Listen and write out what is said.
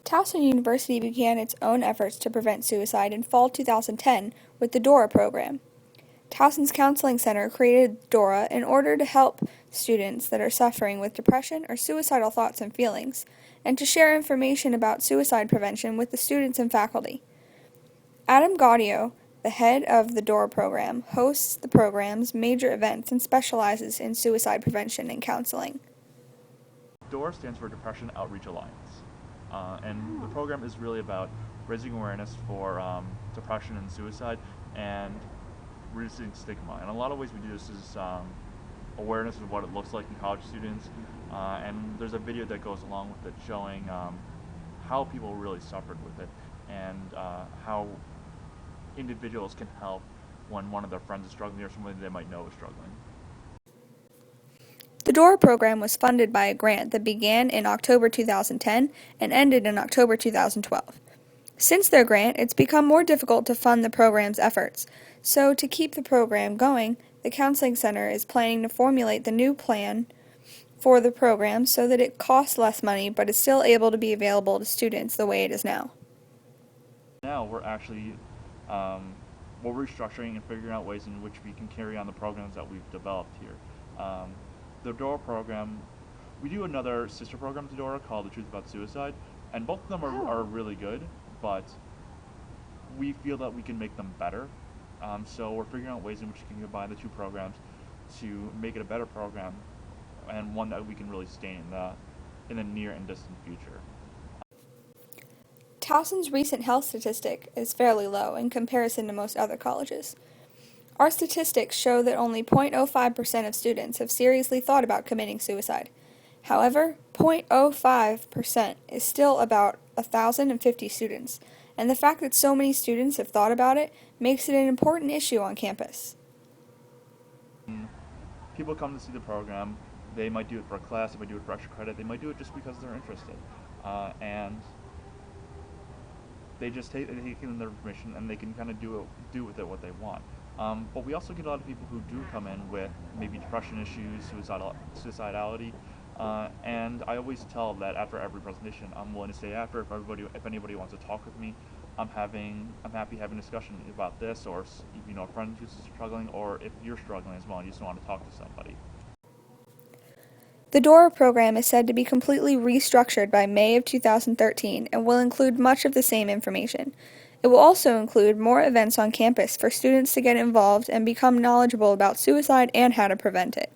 Towson University began its own efforts to prevent suicide in fall 2010 with the DORA program. Towson's Counseling Center created DORA in order to help students that are suffering with depression or suicidal thoughts and feelings, and to share information about suicide prevention with the students and faculty. Adam Gaudio, the head of the DORA program, hosts the program's major events and specializes in suicide prevention and counseling. DORA stands for Depression Outreach Alliance, and the program is really about raising awareness for depression and suicide and reducing stigma. And a lot of ways we do this is awareness of what it looks like in college students, and there's a video that goes along with it showing how people really suffered with it and how individuals can help when one of their friends is struggling or somebody they might know is struggling. The DORA program was funded by a grant that began in October 2010 and ended in October 2012. Since their grant, it's become more difficult to fund the program's efforts. So to keep the program going, the Counseling Center is planning to formulate the new plan for the program so that it costs less money but is still able to be available to students the way it is now. Now we're actually we're restructuring and figuring out ways in which we can carry on the programs that we've developed here. The DORA program, we do another sister program to DORA called The Truth About Suicide, and both of them are really good, but we feel that we can make them better. So we're figuring out ways in which we can combine the two programs to make it a better program and one that we can really sustain in the near and distant future. Towson's recent health statistic is fairly low in comparison to most other colleges. Our statistics show that only 0.05% of students have seriously thought about committing suicide. However, 0.05% is still about 1,050 students, and the fact that so many students have thought about it makes it an important issue on campus. People come to see the program. They might do it for a class, they might do it for extra credit, they might do it just because they're interested. And they just take in their permission and they can kind of do with it what they want. But we also get a lot of people who do come in with maybe depression issues, suicidality, and I always tell that after every presentation, I'm willing to stay after if anybody wants to talk with me. I'm happy having a discussion about this, or a friend who's struggling, or if you're struggling as well and you just want to talk to somebody. The DORA program is said to be completely restructured by May of 2013 and will include much of the same information. It will also include more events on campus for students to get involved and become knowledgeable about suicide and how to prevent it.